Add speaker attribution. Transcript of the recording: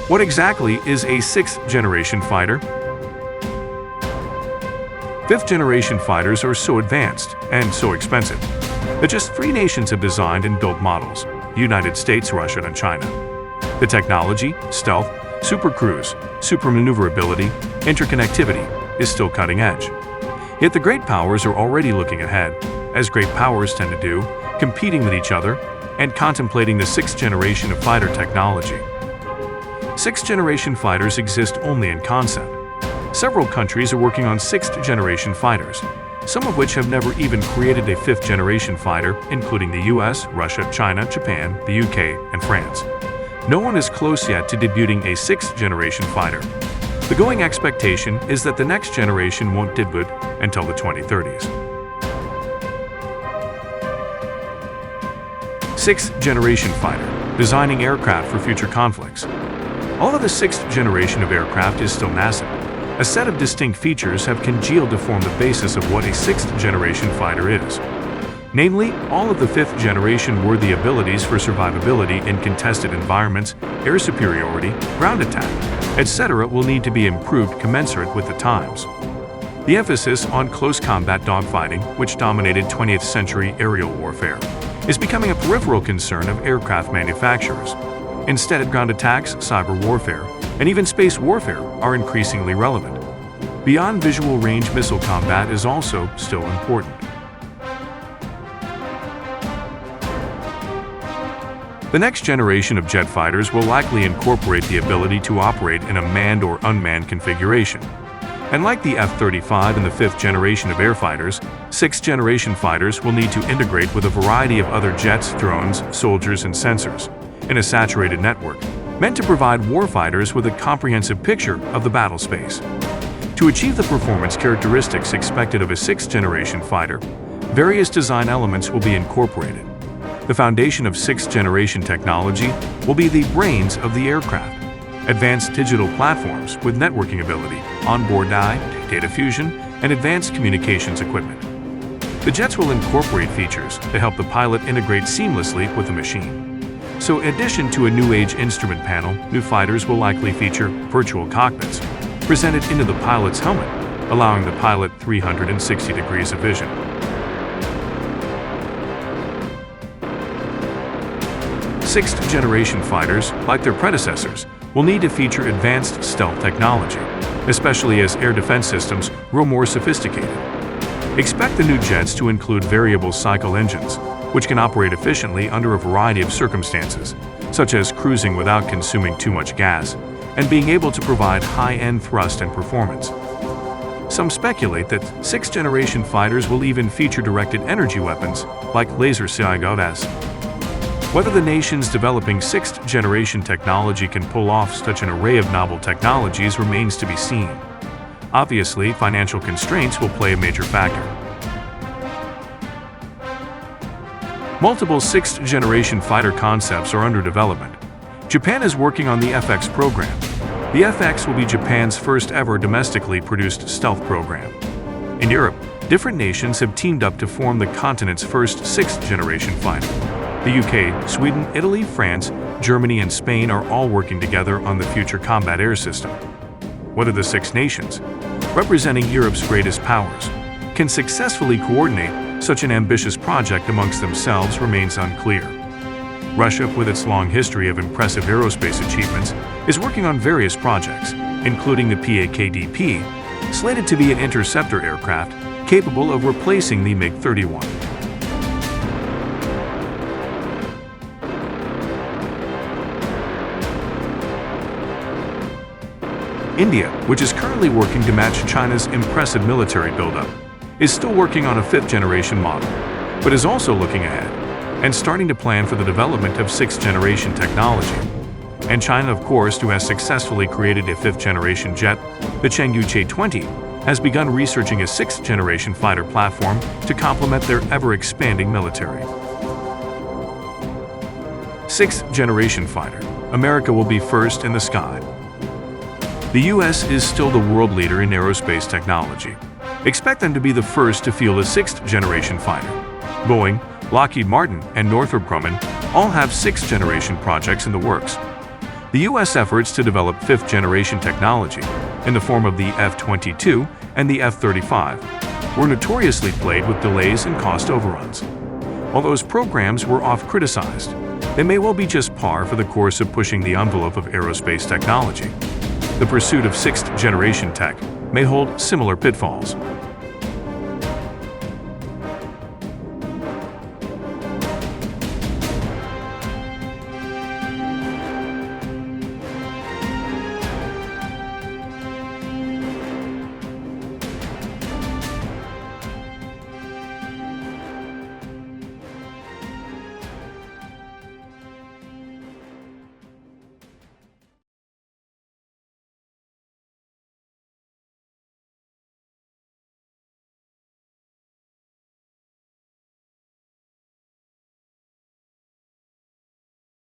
Speaker 1: What exactly is a sixth-generation fighter? Fifth-generation fighters are so advanced and so expensive that just 3 nations have designed and built models: the United States, Russia, and China. The technology, stealth, supercruise, supermaneuverability, interconnectivity is still cutting edge. Yet the great powers are already looking ahead, as great powers tend to do, competing with each other and contemplating the 6th generation of fighter technology. 6th-generation fighters exist only in concept. Several countries are working on 6th-generation fighters, some of which have never even created a 5th-generation fighter, including the US, Russia, China, Japan, the UK, and France. No one is close yet to debuting a 6th-generation fighter. The going expectation is that the next generation won't debut until the 2030s. 6th-generation fighter, designing aircraft for future conflicts. Although the 6th generation of aircraft is still nascent, a set of distinct features have congealed to form the basis of what a 6th-generation fighter is. Namely, all of the 5th-generation worthy abilities for survivability in contested environments, air superiority, ground attack, etc. will need to be improved commensurate with the times. The emphasis on close combat dogfighting, which dominated 20th century aerial warfare, is becoming a peripheral concern of aircraft manufacturers. Instead, ground attacks, cyber warfare, and even space warfare are increasingly relevant. Beyond visual range, missile combat is also still important. The next generation of jet fighters will likely incorporate the ability to operate in a manned or unmanned configuration. And like the F-35 and the 5th generation of air fighters, 6th generation fighters will need to integrate with a variety of other jets, drones, soldiers, and sensors in a saturated network, meant to provide warfighters with a comprehensive picture of the battle space. To achieve the performance characteristics expected of a 6th generation fighter, various design elements will be incorporated. The foundation of 6th generation technology will be the brains of the aircraft: advanced digital platforms with networking ability, onboard AI, data fusion, and advanced communications equipment. The jets will incorporate features to help the pilot integrate seamlessly with the machine. So, in addition to a new-age instrument panel, new fighters will likely feature virtual cockpits presented into the pilot's helmet, allowing the pilot 360 degrees of vision. Sixth-generation fighters, like their predecessors, will need to feature advanced stealth technology, especially as air defense systems grow more sophisticated. Expect the new jets to include variable cycle engines, which can operate efficiently under a variety of circumstances, such as cruising without consuming too much gas, and being able to provide high-end thrust and performance. Some speculate that 6th-generation fighters will even feature directed energy weapons, like laser sights. Whether the nations developing 6th-generation technology can pull off such an array of novel technologies remains to be seen. Obviously, financial constraints will play a major factor. Multiple 6th-generation fighter concepts are under development. Japan is working on the FX program. The FX will be Japan's first ever domestically produced stealth program. In Europe, different nations have teamed up to form the continent's first 6th-generation fighter. The UK, Sweden, Italy, France, Germany, and Spain are all working together on the future combat air system. Whether the 6 nations, representing Europe's greatest powers, can successfully coordinate such an ambitious project amongst themselves remains unclear. Russia, with its long history of impressive aerospace achievements, is working on various projects, including the PAKDP, slated to be an interceptor aircraft capable of replacing the MiG-31. India, which is currently working to match China's impressive military buildup, is still working on a 5th-generation model, but is also looking ahead and starting to plan for the development of 6th-generation technology. And China, of course, who has successfully created a 5th-generation jet, the Chengdu Che-20, has begun researching a 6th-generation fighter platform to complement their ever-expanding military. 6th-generation fighter. America will be first in the sky. The US is still the world leader in aerospace technology. Expect them to be the first to field a 6th-generation fighter. Boeing, Lockheed Martin, and Northrop Grumman all have 6th-generation projects in the works. The The U.S. efforts to develop fifth-generation technology, in the form of the F-22 and the F-35, were notoriously plagued with delays and cost overruns. While those programs were oft criticized, they may well be just par for the course of pushing the envelope of aerospace technology. The pursuit of sixth-generation tech may hold similar pitfalls.